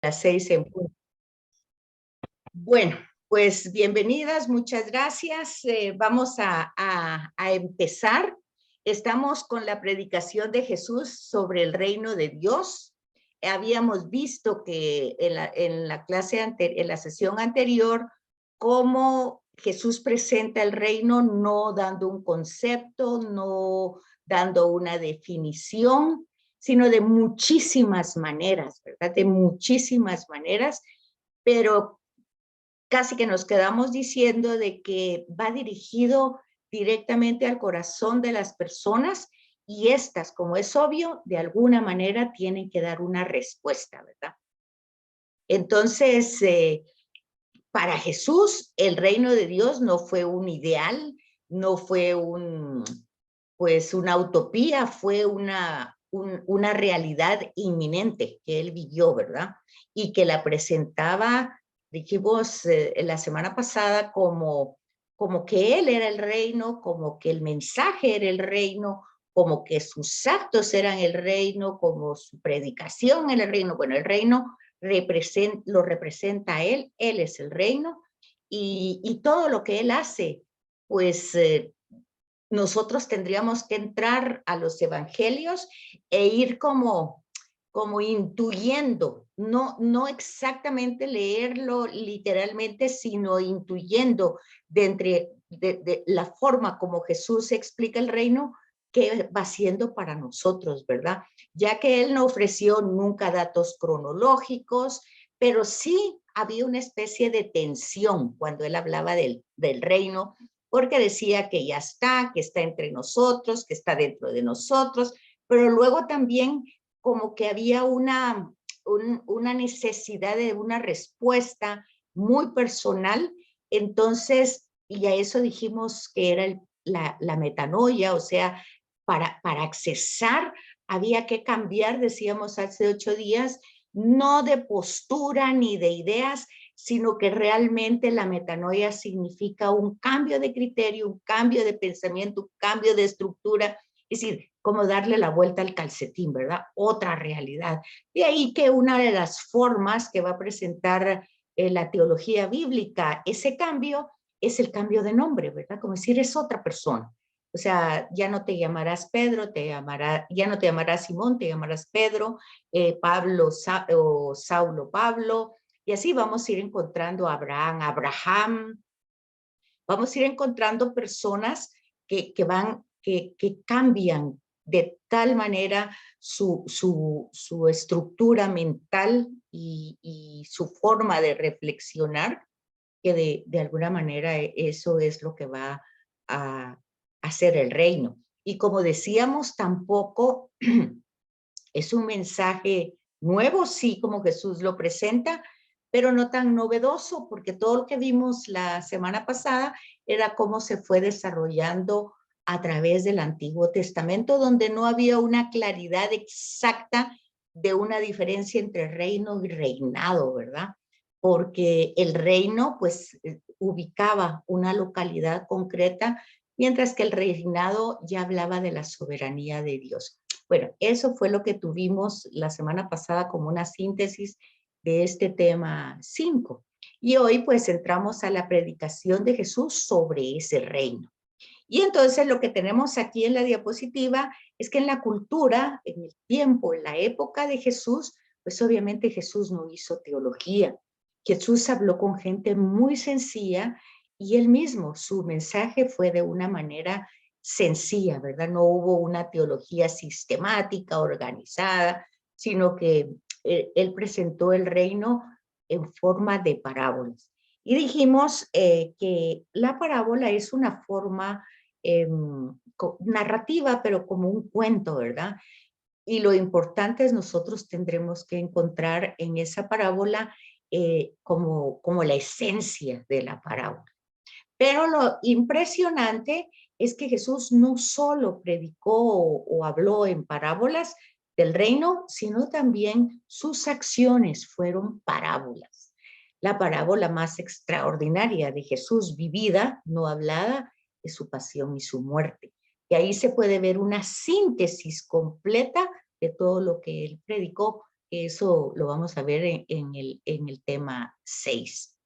Las 6 en punto. Bueno, pues bienvenidas, muchas gracias. Vamos a empezar. Estamos con la predicación de Jesús sobre el reino de Dios. Habíamos visto que en la clase en la sesión anterior, cómo Jesús presenta el reino no dando un concepto, no dando una definición, sino de muchísimas maneras, ¿verdad? De muchísimas maneras, pero casi que nos quedamos diciendo de que va dirigido directamente al corazón de las personas y estas, como es obvio, de alguna manera tienen que dar una respuesta, ¿verdad? Entonces, para Jesús, el reino de Dios no fue un ideal, no fue pues una utopía, fue una realidad inminente que él vivió, ¿verdad? Y que la presentaba, dijimos la semana pasada, como que él era el reino, como que el mensaje era el reino, como que sus actos eran el reino, como su predicación era el reino. Bueno, el reino lo representa a él es el reino, y todo lo que él hace, pues nosotros tendríamos que entrar a los evangelios e ir como intuyendo, no exactamente leerlo literalmente, sino intuyendo de la forma como Jesús explica el reino, que va siendo para nosotros, ¿verdad? Ya que él no ofreció nunca datos cronológicos, pero sí había una especie de tensión cuando él hablaba del reino, porque decía que ya está, que está entre nosotros, que está dentro de nosotros, pero luego también como que había una necesidad de una respuesta muy personal. Entonces, y a eso dijimos que era la metanoia, o sea, para accesar había que cambiar, decíamos hace 8 días, no de postura ni de ideas, sino que realmente la metanoia significa un cambio de criterio, un cambio de pensamiento, un cambio de estructura, es decir, como darle la vuelta al calcetín, ¿verdad? Otra realidad. De ahí que una de las formas que va a presentar la teología bíblica ese cambio es el cambio de nombre, ¿verdad? Como decir, es otra persona. O sea, ya no te llamarás Pedro, ya no te llamarás Simón, te llamarás Pedro, Pablo o Saulo Pablo, y así vamos a ir encontrando a Abraham, vamos a ir encontrando personas que cambian de tal manera su estructura mental y su forma de reflexionar, que de alguna manera eso es lo que va a hacer el reino. Y como decíamos, tampoco es un mensaje nuevo, sí, como Jesús lo presenta, pero no tan novedoso, porque todo lo que vimos la semana pasada era cómo se fue desarrollando a través del Antiguo Testamento, donde no había una claridad exacta de una diferencia entre reino y reinado, ¿verdad? Porque el reino, pues, ubicaba una localidad concreta, mientras que el reinado ya hablaba de la soberanía de Dios. Bueno, eso fue lo que tuvimos la semana pasada como una síntesis de este tema 5. Y hoy pues entramos a la predicación de Jesús sobre ese reino. Y entonces lo que tenemos aquí en la diapositiva es que en la cultura, en el tiempo, en la época de Jesús, pues obviamente Jesús no hizo teología. Jesús habló con gente muy sencilla y él mismo, su mensaje fue de una manera sencilla, ¿verdad? No hubo una teología sistemática, organizada, sino que él presentó el reino en forma de parábolas. Y dijimos que la parábola es una forma narrativa, pero como un cuento, ¿verdad? Y lo importante es nosotros tendremos que encontrar en esa parábola como la esencia de la parábola. Pero lo impresionante es que Jesús no solo predicó o habló en parábolas del reino, sino también sus acciones fueron parábolas. La parábola más extraordinaria de Jesús vivida, no hablada, es su pasión y su muerte. Y ahí se puede ver una síntesis completa de todo lo que él predicó, Eso lo vamos a ver en el tema 6,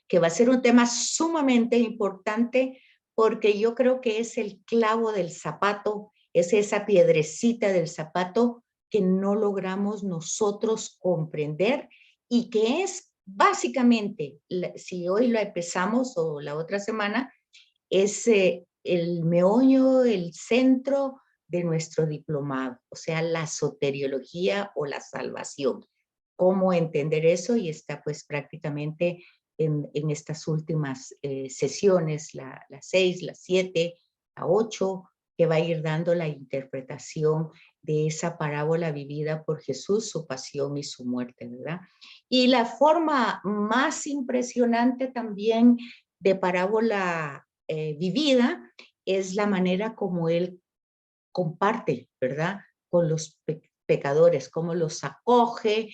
que va a ser un tema sumamente importante porque yo creo que es el clavo del zapato, es esa piedrecita del zapato que no logramos nosotros comprender y que es básicamente, si hoy lo empezamos o la otra semana, es el meollo, el centro de nuestro diplomado, o sea, la soteriología o la salvación. ¿Cómo entender eso? Y está pues prácticamente en estas últimas sesiones, la 6, la 7, la 8, que va a ir dando la interpretación de esa parábola vivida por Jesús, su pasión y su muerte, ¿verdad? Y la forma más impresionante también de parábola vivida es la manera como él comparte, ¿verdad? Con los pecadores, cómo los acoge,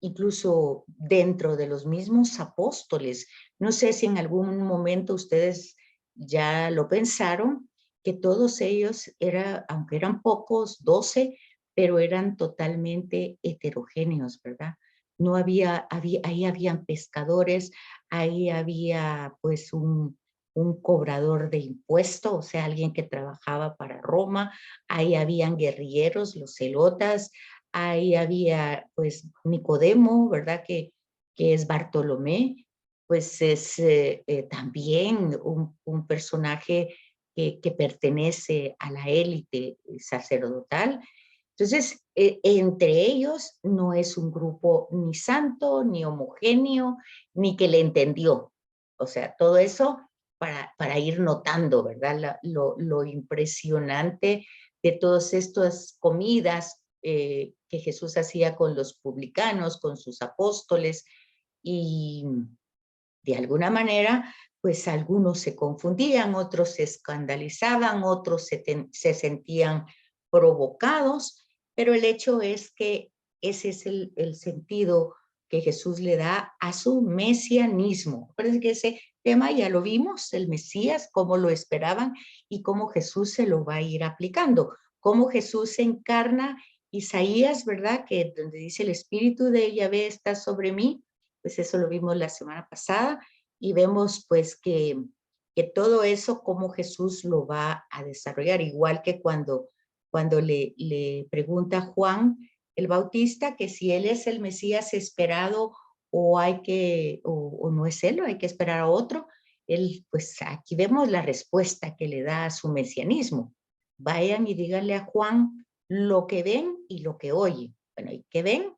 incluso dentro de los mismos apóstoles. No sé si en algún momento ustedes ya lo pensaron, que todos ellos, aunque eran pocos, 12, pero eran totalmente heterogéneos, ¿verdad? No ahí habían pescadores, ahí había pues un cobrador de impuestos, o sea, alguien que trabajaba para Roma, ahí habían guerrilleros, los celotas, ahí había pues Nicodemo, ¿verdad? Que es Bartolomé, pues es también un personaje que pertenece a la élite sacerdotal. Entonces, entre ellos no es un grupo ni santo, ni homogéneo, ni que le entendió. O sea, todo eso para ir notando, ¿verdad? Lo impresionante de todas estas comidas que Jesús hacía con los publicanos, con sus apóstoles, y de alguna manera, pues algunos se confundían, otros se escandalizaban, otros se sentían provocados, pero el hecho es que ese es el sentido que Jesús le da a su mesianismo. Parece que ese tema ya lo vimos, el Mesías, cómo lo esperaban y cómo Jesús se lo va a ir aplicando, cómo Jesús se encarna. Isaías, ¿verdad? Que donde dice el Espíritu de Yahvé está sobre mí, pues eso lo vimos la semana pasada y vemos pues que todo eso como Jesús lo va a desarrollar, igual que cuando le pregunta a Juan el Bautista que si él es el Mesías esperado o no es él, o hay que esperar a otro. Él, pues aquí vemos la respuesta que le da a su mesianismo. Vayan y díganle a Juan lo que ven y lo que oyen. Bueno, ¿y qué ven?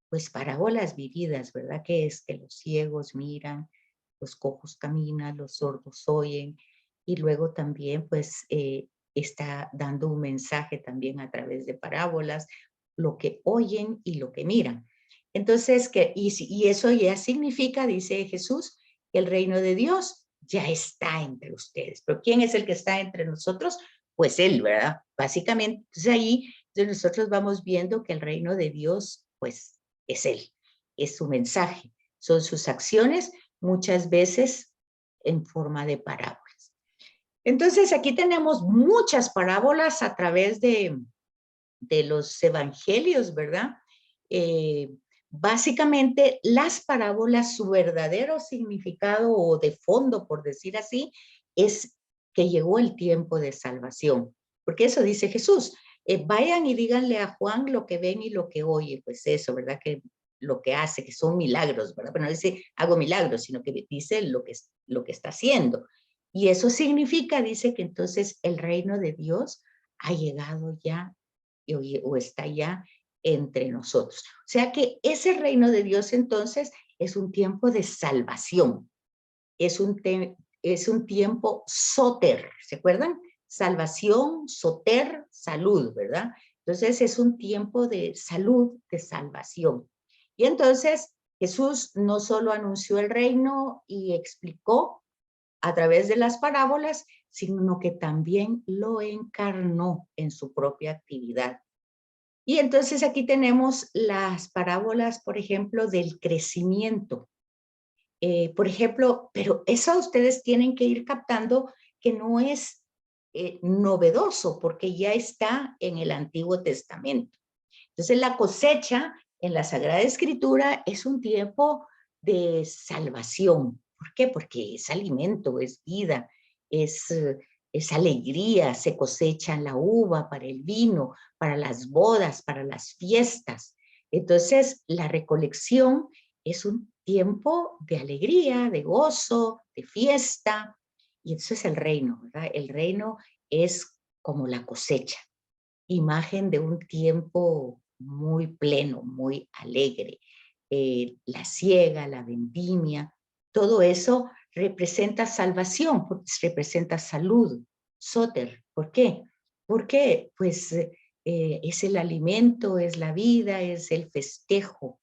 Pues parábolas vividas, ¿verdad? Que es que los ciegos miran, los cojos caminan, los sordos oyen, y luego también pues está dando un mensaje también a través de parábolas, lo que oyen y lo que miran. Entonces, y eso ya significa, dice Jesús, que el reino de Dios ya está entre ustedes. Pero ¿quién es el que está entre nosotros? Pues Él, ¿verdad? Básicamente, entonces ahí nosotros vamos viendo que el reino de Dios, pues, es Él, es su mensaje, son sus acciones, muchas veces en forma de parábolas. Entonces, aquí tenemos muchas parábolas a través de los evangelios, ¿verdad? Eh, Básicamente, las parábolas, su verdadero significado o de fondo, por decir así, es que llegó el tiempo de salvación. Porque eso dice Jesús. Vayan y díganle a Juan lo que ven y lo que oye. Pues eso, ¿verdad? Que lo que hace, que son milagros, ¿verdad? Pero no dice hago milagros, sino que dice lo que está haciendo. Y eso significa, dice que entonces el reino de Dios ha llegado ya o está ya entre nosotros. O sea que ese reino de Dios entonces es un tiempo de salvación, es un tiempo soter, ¿se acuerdan? Salvación, soter, salud, ¿verdad? Entonces es un tiempo de salud, de salvación. Y entonces Jesús no solo anunció el reino y explicó a través de las parábolas, sino que también lo encarnó en su propia actividad. Y entonces aquí tenemos las parábolas, por ejemplo, del crecimiento. Por ejemplo, pero eso ustedes tienen que ir captando que no es novedoso porque ya está en el Antiguo Testamento. Entonces la cosecha en la Sagrada Escritura es un tiempo de salvación. ¿Por qué? Porque es alimento, es vida, es alegría, se cosecha la uva para el vino, para las bodas, para las fiestas. Entonces la recolección es un tiempo de alegría, de gozo, de fiesta, y eso es el reino, ¿verdad? El reino es como la cosecha, imagen de un tiempo muy pleno, muy alegre. La siega, la vendimia, todo eso representa salvación, representa salud, soter. ¿Por qué? Porque pues es el alimento, es la vida, es el festejo.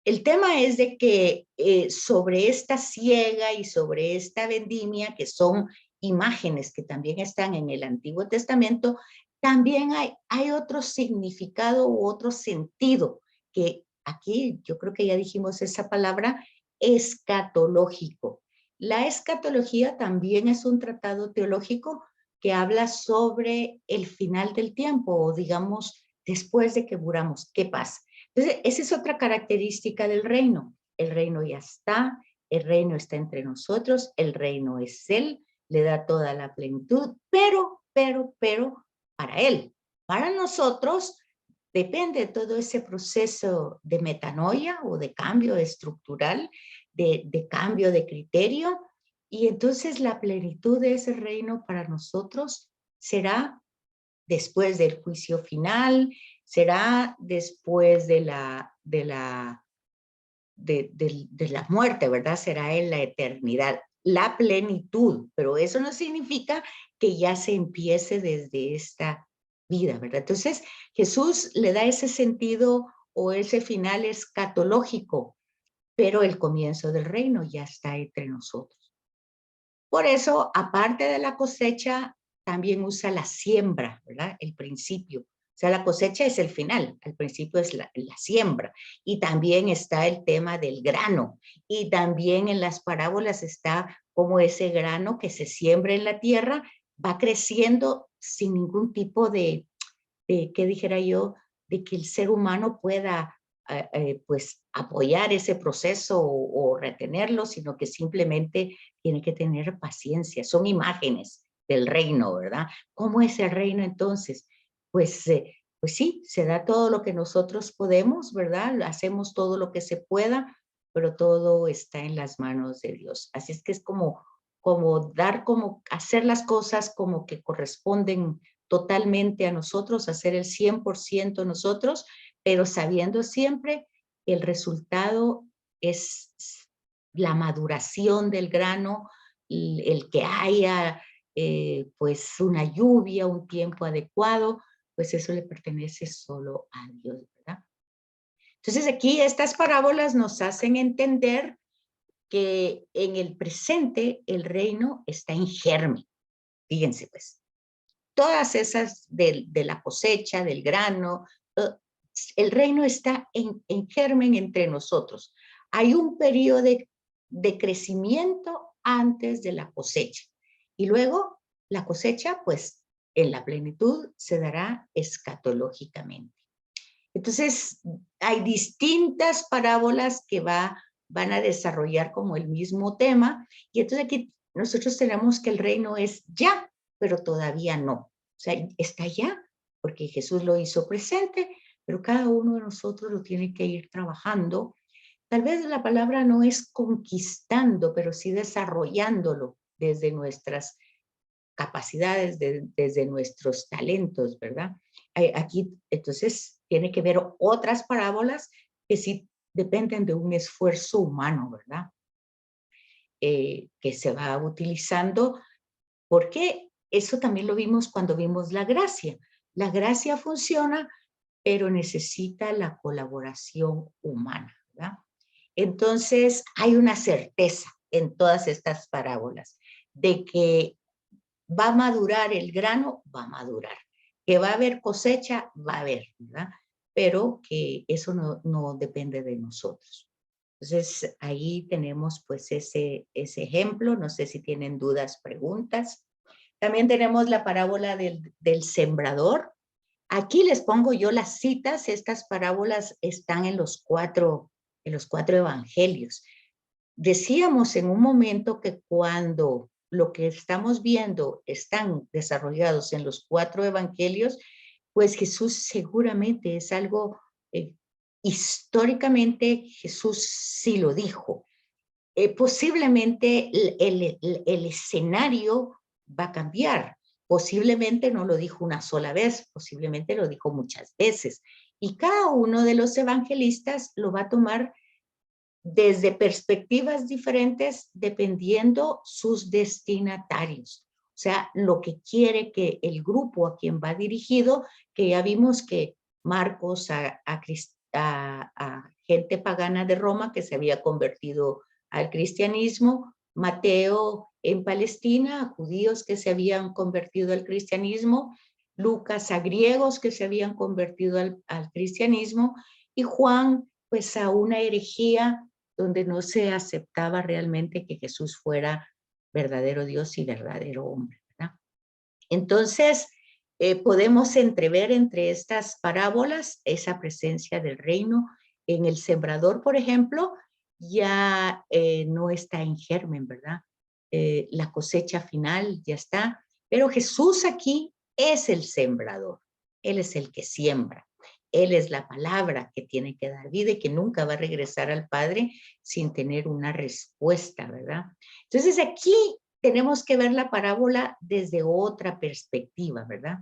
El tema es de que sobre esta siega y sobre esta vendimia, que son imágenes que también están en el Antiguo Testamento, también hay otro significado u otro sentido, que aquí yo creo que ya dijimos esa palabra, escatológico. La escatología también es un tratado teológico que habla sobre el final del tiempo, o digamos, después de que muramos, ¿qué pasa? Entonces, esa es otra característica del reino. El reino ya está, el reino está entre nosotros, el reino es Él, le da toda la plenitud, pero, para Él. Para nosotros depende de todo ese proceso de metanoia o de cambio estructural, de cambio de criterio, y entonces la plenitud de ese reino para nosotros será después del juicio final, será después de la muerte, ¿verdad? Será en la eternidad, la plenitud, pero eso no significa que ya se empiece desde esta vida, ¿verdad? Entonces, Jesús le da ese sentido o ese final escatológico, pero el comienzo del reino ya está entre nosotros. Por eso, aparte de la cosecha, también usa la siembra, ¿verdad? El principio. O sea, la cosecha es el final, al principio es la siembra. Y también está el tema del grano. Y también en las parábolas está como ese grano que se siembra en la tierra va creciendo sin ningún tipo ¿qué dijera yo? De que el ser humano pueda pues apoyar ese proceso o retenerlo, sino que simplemente tiene que tener paciencia. Son imágenes del reino, ¿verdad? ¿Cómo es el reino entonces? Pues sí, se da todo lo que nosotros podemos, ¿verdad? Hacemos todo lo que se pueda, pero todo está en las manos de Dios. Así es que es como hacer las cosas como que corresponden totalmente a nosotros, hacer el 100% nosotros, pero sabiendo siempre que el resultado es la maduración del grano, el que haya pues una lluvia, un tiempo adecuado, pues eso le pertenece solo a Dios, ¿verdad? Entonces aquí estas parábolas nos hacen entender que en el presente el reino está en germen. Fíjense pues, todas esas de la cosecha, del grano, el reino está en germen entre nosotros. Hay un periodo de crecimiento antes de la cosecha. Y luego la cosecha, pues en la plenitud se dará escatológicamente. Entonces, hay distintas parábolas que van a desarrollar como el mismo tema. Y entonces aquí nosotros tenemos que el reino es ya, pero todavía no. O sea, está ya, porque Jesús lo hizo presente, pero cada uno de nosotros lo tiene que ir trabajando. Tal vez la palabra no es conquistando, pero sí desarrollándolo desde nuestras capacidades, desde nuestros talentos, ¿verdad? Aquí, entonces, tiene que ver otras parábolas que sí dependen de un esfuerzo humano, ¿verdad? Que se va utilizando, porque eso también lo vimos cuando vimos la gracia. La gracia funciona, pero necesita la colaboración humana, ¿verdad? Entonces, hay una certeza en todas estas parábolas de que va a madurar el grano, va a madurar. Que va a haber cosecha, va a haber, ¿verdad? Pero que eso no depende de nosotros. Entonces, ahí tenemos pues ese ejemplo. No sé si tienen dudas, preguntas. También tenemos la parábola del sembrador. Aquí les pongo yo las citas. Estas parábolas están en los cuatro evangelios. Decíamos en un momento que cuando lo que estamos viendo están desarrollados en los cuatro evangelios, pues Jesús seguramente es algo, históricamente Jesús sí lo dijo. Posiblemente el escenario va a cambiar. Posiblemente no lo dijo una sola vez, posiblemente lo dijo muchas veces. Y cada uno de los evangelistas lo va a tomar desde perspectivas diferentes dependiendo sus destinatarios. O sea, lo que quiere que el grupo a quien va dirigido, que ya vimos que Marcos a gente pagana de Roma que se había convertido al cristianismo, Mateo en Palestina, a judíos que se habían convertido al cristianismo, Lucas a griegos que se habían convertido al cristianismo, y Juan pues a una herejía donde no se aceptaba realmente que Jesús fuera verdadero Dios y verdadero hombre, ¿verdad? Entonces, podemos entrever entre estas parábolas esa presencia del reino. En el sembrador, por ejemplo, ya no está en germen, ¿verdad? La cosecha final ya está, pero Jesús aquí es el sembrador. Él es el que siembra. Él es la palabra que tiene que dar vida y que nunca va a regresar al Padre sin tener una respuesta, ¿verdad? Entonces aquí tenemos que ver la parábola desde otra perspectiva, ¿verdad?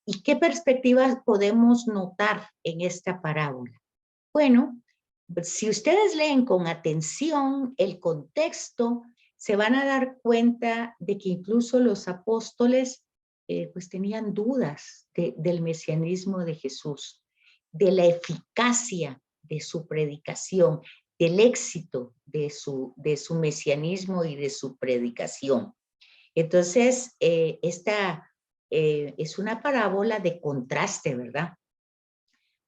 ¿Y qué perspectivas podemos notar en esta parábola? Bueno, si ustedes leen con atención el contexto, se van a dar cuenta de que incluso los apóstoles pues tenían dudas del mesianismo de Jesús, de la eficacia de su predicación, del éxito de su mesianismo y de su predicación. Entonces, esta es una parábola de contraste, ¿verdad?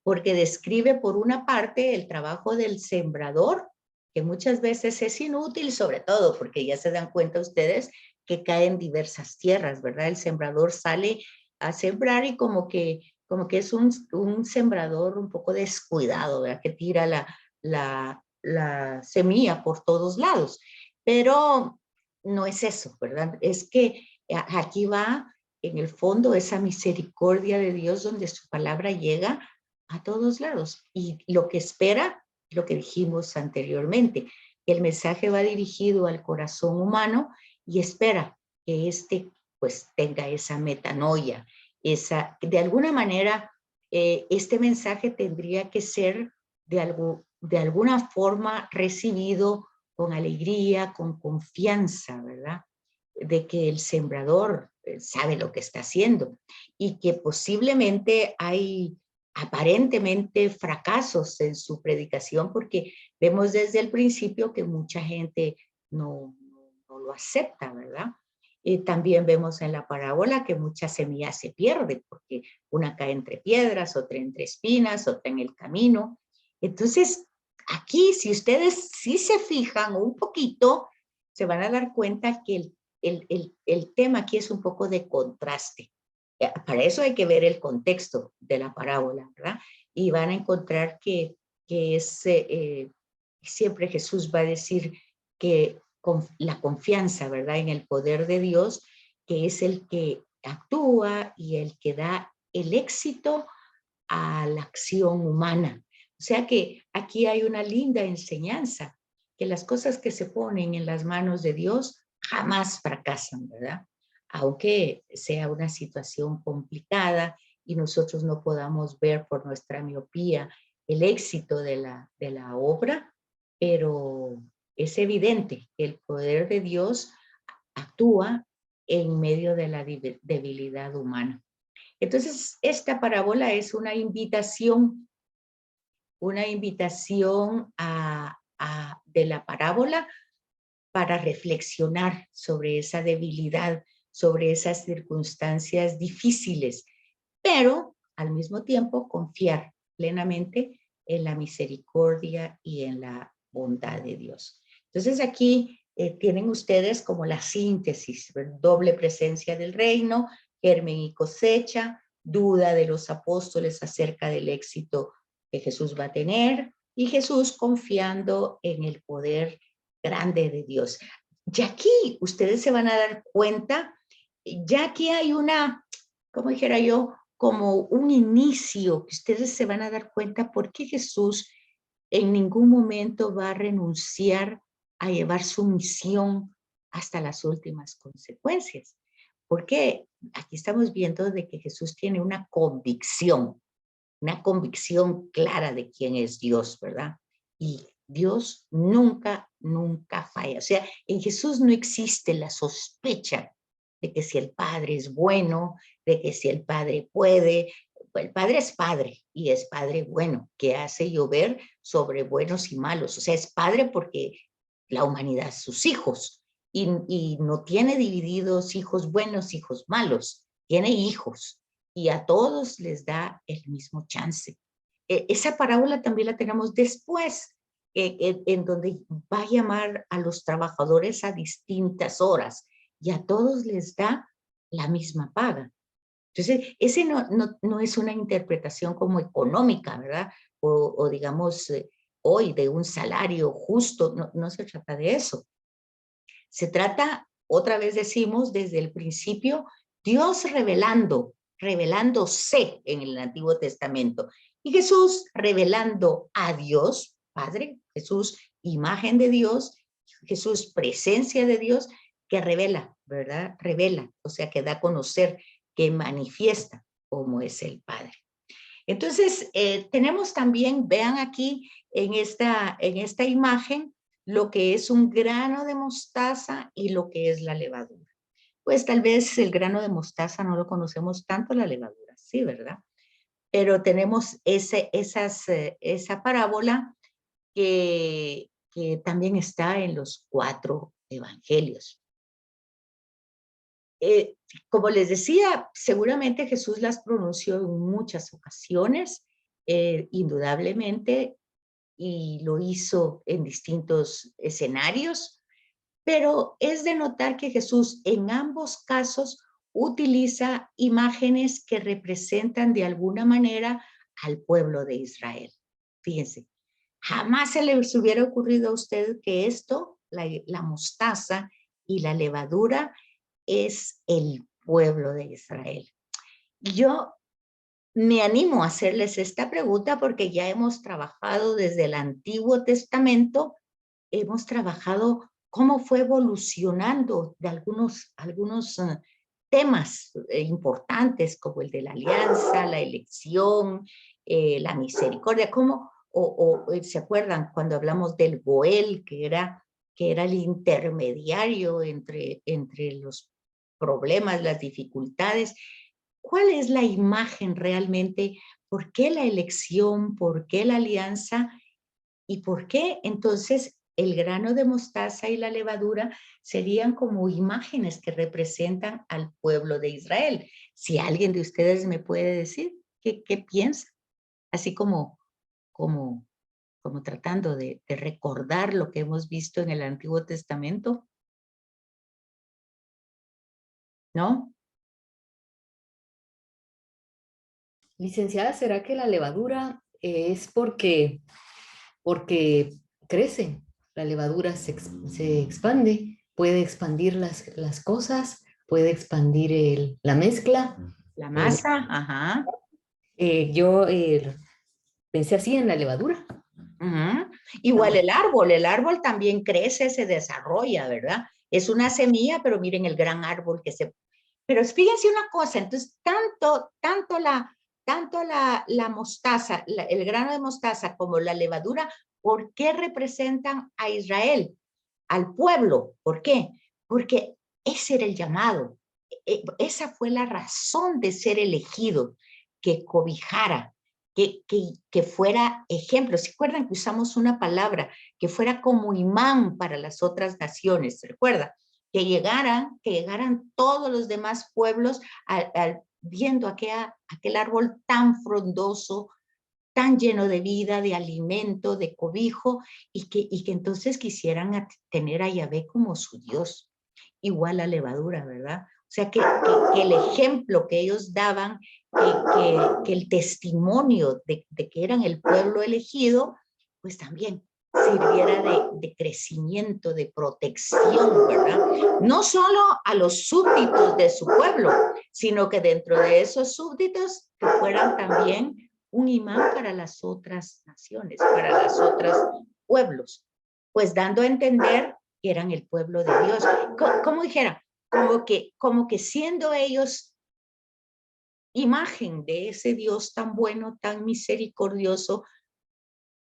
Porque describe por una parte el trabajo del sembrador, que muchas veces es inútil, sobre todo porque ya se dan cuenta ustedes que cae en diversas tierras, ¿verdad? El sembrador sale a sembrar y como que es un sembrador un poco descuidado, ¿verdad? Que tira la semilla por todos lados. Pero no es eso, ¿verdad? Es que aquí va en el fondo esa misericordia de Dios donde su palabra llega a todos lados. Y lo que espera, lo que dijimos anteriormente, el mensaje va dirigido al corazón humano y espera que éste pues tenga esa metanoia, de alguna manera, este mensaje tendría que ser de alguna forma recibido con alegría, con confianza, ¿verdad? De que el sembrador sabe lo que está haciendo y que posiblemente hay aparentemente fracasos en su predicación porque vemos desde el principio que mucha gente no lo acepta, ¿verdad? También vemos en la parábola que mucha semilla se pierde porque una cae entre piedras, otra entre espinas, otra en el camino. Entonces, aquí, si ustedes sí se fijan un poquito, se van a dar cuenta que el tema aquí es un poco de contraste. Para eso hay que ver el contexto de la parábola, ¿verdad? Y van a encontrar que siempre Jesús va a decir que con la confianza, ¿verdad? En el poder de Dios, que es el que actúa y el que da el éxito a la acción humana. O sea que aquí hay una linda enseñanza, que las cosas que se ponen en las manos de Dios jamás fracasan, ¿verdad? Aunque sea una situación complicada y nosotros no podamos ver por nuestra miopía el éxito de la obra, pero es evidente que el poder de Dios actúa en medio de la debilidad humana. Entonces, esta parábola es una invitación de la parábola para reflexionar sobre esa debilidad, sobre esas circunstancias difíciles, pero al mismo tiempo confiar plenamente en la misericordia y en la bondad de Dios. Entonces aquí tienen ustedes como la síntesis, doble presencia del reino, germen y cosecha, duda de los apóstoles acerca del éxito que Jesús va a tener, y Jesús confiando en el poder grande de Dios. Ya aquí ustedes se van a dar cuenta, ya aquí hay una, como dijera yo, como un inicio, que ustedes se van a dar cuenta por qué Jesús en ningún momento va a renunciar a llevar su misión hasta las últimas consecuencias. Porque aquí estamos viendo de que Jesús tiene una convicción clara de quién es Dios, ¿verdad? Y Dios nunca, nunca falla. O sea, en Jesús no existe la sospecha de que si el Padre es bueno, de que si el Padre puede. El Padre es Padre y es Padre bueno, que hace llover sobre buenos y malos. O sea, es Padre porque la humanidad es sus hijos y no tiene divididos hijos buenos, hijos malos. Tiene hijos y a todos les da el mismo chance. Esa parábola también la tenemos después, en donde va a llamar a los trabajadores a distintas horas y a todos les da la misma paga. Entonces, ese no es una interpretación como económica, ¿verdad? O digamos, hoy de un salario justo, no se trata de eso. Se trata, otra vez decimos, desde el principio, Dios revelándose en el Antiguo Testamento. Y Jesús revelando a Dios, Padre, Jesús, imagen de Dios, Jesús, presencia de Dios, que revela, ¿verdad? Revela, o sea, que da a conocer, que manifiesta cómo es el Padre. Entonces, tenemos también, vean aquí en esta imagen, lo que es un grano de mostaza y lo que es la levadura. Pues tal vez el grano de mostaza no lo conocemos tanto, la levadura, sí, ¿verdad? Pero tenemos esa parábola que también está en los 4 evangelios. Como les decía, seguramente Jesús las pronunció en muchas ocasiones, indudablemente, y lo hizo en distintos escenarios, pero es de notar que Jesús en ambos casos utiliza imágenes que representan de alguna manera al pueblo de Israel. Fíjense, jamás se les hubiera ocurrido a usted que esto, la mostaza y la levadura, es el pueblo de Israel. Yo me animo a hacerles esta pregunta porque ya hemos trabajado desde el Antiguo Testamento, hemos trabajado cómo fue evolucionando de algunos temas importantes como el de la alianza, la elección, la misericordia, cómo, ¿se acuerdan cuando hablamos del Goel, que era el intermediario entre los problemas, las dificultades? ¿Cuál es la imagen realmente? ¿Por qué la elección? ¿Por qué la alianza? ¿Y por qué entonces el grano de mostaza y la levadura serían como imágenes que representan al pueblo de Israel? Si alguien de ustedes me puede decir qué piensa, así como, como tratando de recordar lo que hemos visto en el Antiguo Testamento, ¿no? Licenciada, ¿será que la levadura es porque crece? La levadura se expande, puede expandir las cosas, puede expandir la mezcla. La Eh, masa, ajá. yo pensé así en la levadura. Ujú. Igual el árbol también crece, se desarrolla, ¿verdad? Es una semilla, pero miren el gran árbol que se... Pero fíjense una cosa, entonces tanto la mostaza, el grano de mostaza como la levadura, ¿por qué representan a Israel? Al pueblo, ¿por qué? Porque ese era el llamado, esa fue la razón de ser elegido, que cobijara, que fuera ejemplo. ¿Se acuerdan que usamos una palabra que fuera como imán para las otras naciones? ¿Se recuerda? Que llegaran todos los demás pueblos viendo aquel árbol tan frondoso, tan lleno de vida, de alimento, de cobijo, y que entonces quisieran tener a Yahvé como su Dios. Igual la levadura, ¿verdad? O sea, que el ejemplo que ellos daban, que el testimonio de que eran el pueblo elegido, pues también sirviera de crecimiento, de protección, ¿verdad? No solo a los súbditos de su pueblo, sino que dentro de esos súbditos que fueran también un imán para las otras naciones, para los otros pueblos, pues dando a entender que eran el pueblo de Dios. Como dijera, como que siendo ellos imagen de ese Dios tan bueno, tan misericordioso,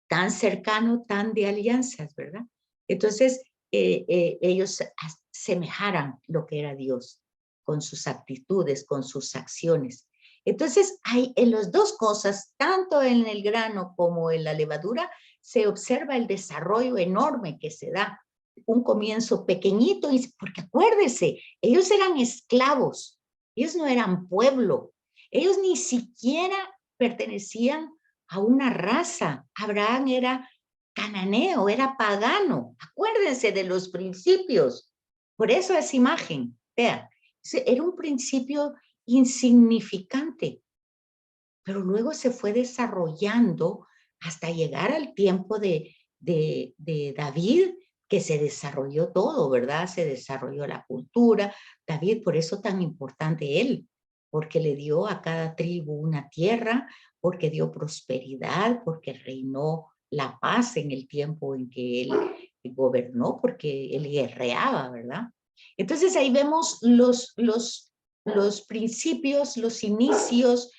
tan cercano, tan de alianzas, ¿verdad? Entonces, ellos semejaran lo que era Dios con sus actitudes, con sus acciones. Entonces, hay en las dos cosas, tanto en el grano como en la levadura, se observa el desarrollo enorme que se da. Un comienzo pequeñito, porque acuérdense, ellos eran esclavos, ellos no eran pueblo, ellos ni siquiera pertenecían a una raza. Abraham era cananeo, era pagano. Acuérdense de los principios. Por eso es imagen. Vean, era un principio insignificante, pero luego se fue desarrollando hasta llegar al tiempo de David, que se desarrolló todo, ¿verdad? Se desarrolló la cultura. David, por eso tan importante él, porque le dio a cada tribu una tierra, porque dio prosperidad, porque reinó la paz en el tiempo en que él gobernó, porque él guerreaba, ¿verdad? Entonces ahí vemos los principios, los inicios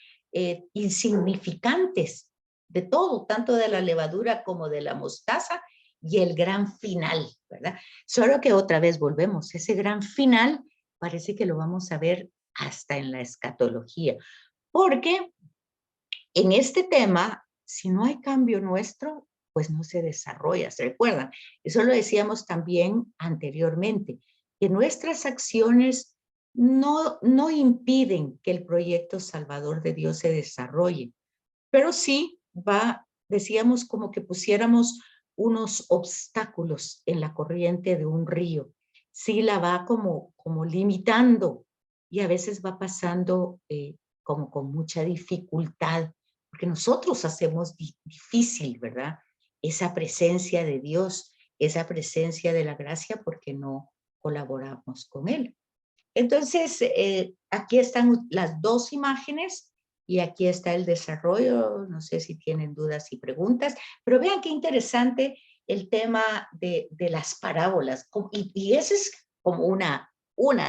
insignificantes de todo, tanto de la levadura como de la mostaza, y el gran final, ¿verdad? Solo que otra vez volvemos, ese gran final parece que lo vamos a ver hasta en la escatología, porque en este tema, si no hay cambio nuestro, pues no se desarrolla, ¿se recuerdan? Eso lo decíamos también anteriormente, que nuestras acciones no impiden que el proyecto salvador de Dios se desarrolle, pero sí decíamos como que pusiéramos unos obstáculos en la corriente de un río, sí la va como limitando y a veces va pasando como con mucha dificultad, porque nosotros hacemos difícil, ¿verdad? Esa presencia de Dios, esa presencia de la gracia, porque no colaboramos con Él. Entonces, aquí están las dos imágenes y aquí está el desarrollo. No sé si tienen dudas y preguntas, pero vean qué interesante el tema de las parábolas. Y esa es como una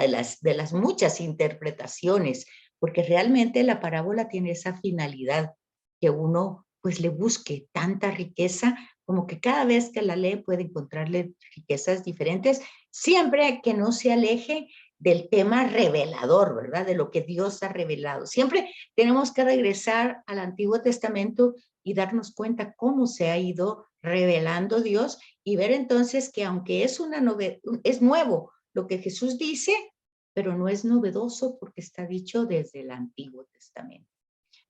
de las muchas interpretaciones, porque realmente la parábola tiene esa finalidad, que uno pues le busque tanta riqueza, como que cada vez que la lee puede encontrarle riquezas diferentes, siempre que no se aleje del tema revelador, ¿verdad? De lo que Dios ha revelado. Siempre tenemos que regresar al Antiguo Testamento y darnos cuenta cómo se ha ido revelando Dios y ver entonces que aunque es es nuevo lo que Jesús dice, pero no es novedoso porque está dicho desde el Antiguo Testamento.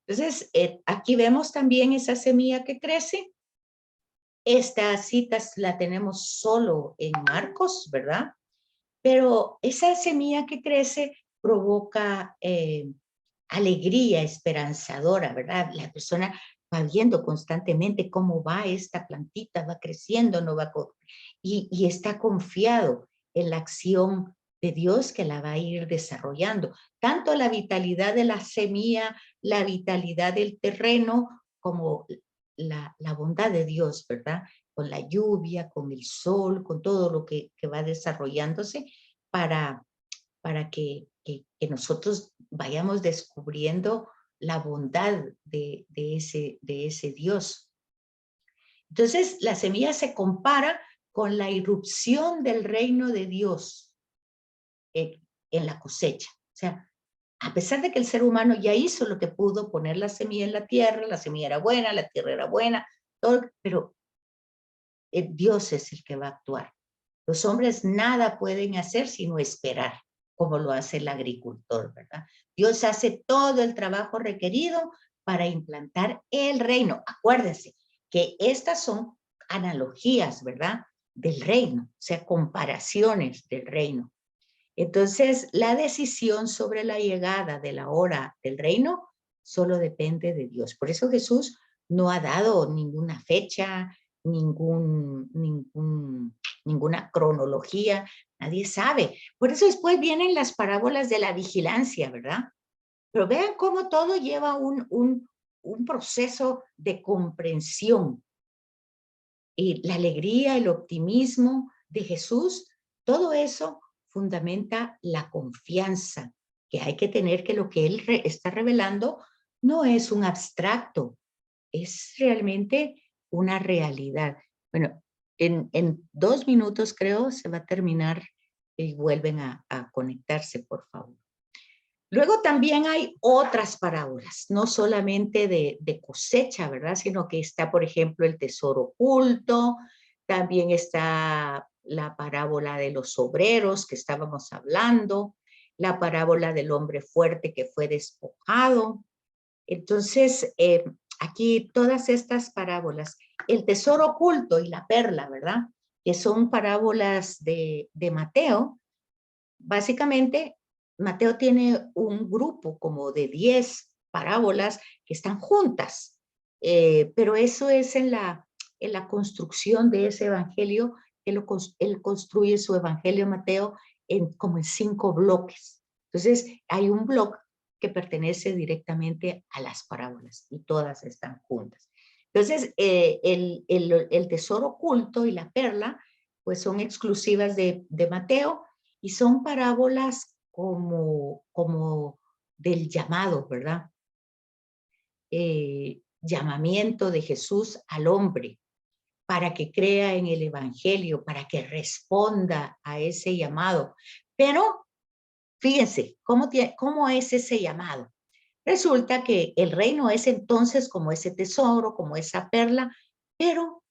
Entonces, aquí vemos también esa semilla que crece. Esta cita la tenemos solo en Marcos, ¿verdad? Pero esa semilla que crece provoca alegría esperanzadora, ¿verdad? La persona va viendo constantemente cómo va esta plantita, va creciendo, no va y está confiado en la acción de Dios que la va a ir desarrollando. Tanto la vitalidad de la semilla, la vitalidad del terreno, como la bondad de Dios, ¿verdad? Con la lluvia, con el sol, con todo lo que va desarrollándose para, para que nosotros vayamos descubriendo la bondad de ese Dios. Entonces, la semilla se compara con la irrupción del reino de Dios en la cosecha. O sea, a pesar de que el ser humano ya hizo lo que pudo, poner la semilla en la semilla era buena, la tierra era buena, todo, pero Dios es el que va a actuar. Los hombres nada pueden hacer sino esperar, como lo hace el agricultor, ¿verdad? Dios hace todo el trabajo requerido para implantar el reino. Acuérdense que estas son analogías, ¿verdad? Del reino, o sea, comparaciones del reino. Entonces, la decisión sobre la llegada de la hora del reino solo depende de Dios. Por eso Jesús no ha dado ninguna fecha, ninguna cronología, nadie sabe. Por eso después vienen las parábolas de la vigilancia, ¿verdad? Pero vean cómo todo lleva un proceso de comprensión. Y la alegría, el optimismo de Jesús, todo eso fundamenta la confianza que hay que tener que lo que Él está revelando no es un abstracto, es realmente una realidad. Bueno, en 2 minutos creo se va a terminar y vuelven a conectarse, por favor. Luego también hay otras parábolas, no solamente de cosecha, ¿verdad? Sino que está, por ejemplo, el tesoro oculto, también está la parábola de los obreros que estábamos hablando, la parábola del hombre fuerte que fue despojado. Entonces, aquí todas estas parábolas, el tesoro oculto y la perla, ¿verdad? Que son parábolas de Mateo. Básicamente, Mateo tiene un grupo como de 10 parábolas que están juntas, pero eso es en la construcción de ese evangelio. Él construye su evangelio Mateo como en 5 bloques. Entonces, hay un bloque que pertenece directamente a las parábolas y todas están juntas. Entonces, el tesoro oculto y la perla, pues son exclusivas de Mateo, y son parábolas como del llamado, ¿verdad? Llamamiento de Jesús al hombre para que crea en el evangelio, para que responda a ese llamado. Pero fíjense, ¿cómo es ese llamado? Resulta que el reino es entonces como ese tesoro, como esa perla, pero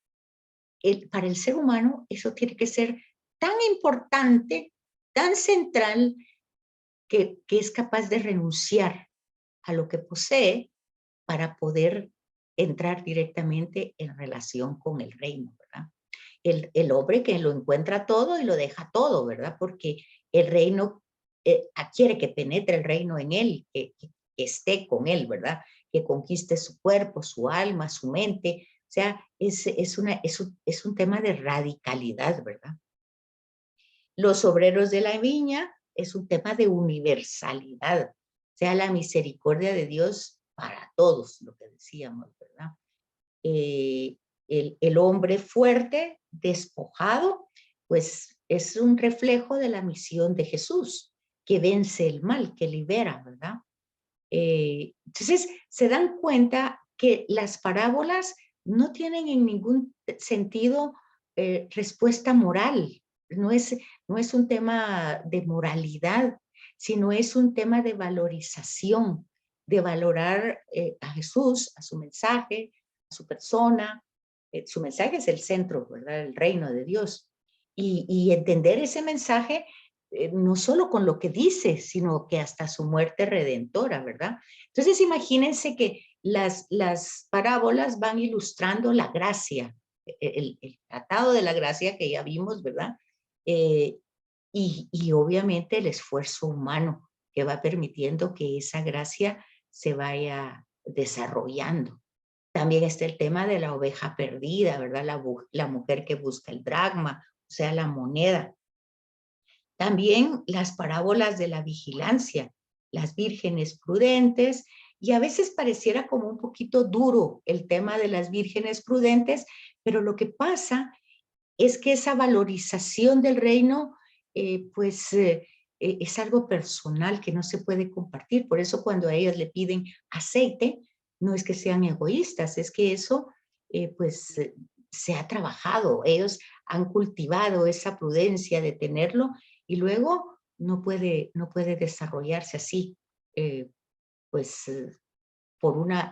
para el ser humano eso tiene que ser tan importante, tan central, que es capaz de renunciar a lo que posee para poder entrar directamente en relación con el reino, ¿verdad? El hombre que lo encuentra todo y lo deja todo, ¿verdad? Porque el reino quiere que penetre el reino en él, que esté con él, ¿verdad? Que conquiste su cuerpo, su alma, su mente. O sea, es un tema de radicalidad, ¿verdad? Los obreros de la viña es un tema de universalidad, sea la misericordia de Dios para todos, lo que decíamos, ¿verdad? El hombre fuerte, despojado, pues es un reflejo de la misión de Jesús, que vence el mal, que libera, ¿verdad? Entonces, se dan cuenta que las parábolas no tienen en ningún sentido respuesta moral. No es un tema de moralidad, sino es un tema de valorización, de valorar a Jesús, a su mensaje, a su persona. Su mensaje es el centro, ¿verdad? El reino de Dios. Y entender ese mensaje no solo con lo que dice, sino que hasta su muerte redentora, ¿verdad? Entonces imagínense que las parábolas van ilustrando la gracia, el tratado de la gracia que ya vimos, ¿verdad? Eh, y obviamente el esfuerzo humano que va permitiendo que esa gracia se vaya desarrollando. También está el tema de la oveja perdida, ¿verdad? La mujer que busca el dracma, o sea, la moneda. También las parábolas de la vigilancia, las vírgenes prudentes, y a veces pareciera como un poquito duro el tema de las vírgenes prudentes, pero lo que pasa es que esa valorización del reino, es algo personal que no se puede compartir. Por eso cuando a ellas le piden aceite, no es que sean egoístas, es que eso, se ha trabajado. Ellos han cultivado esa prudencia de tenerlo y luego no puede desarrollarse así, pues por una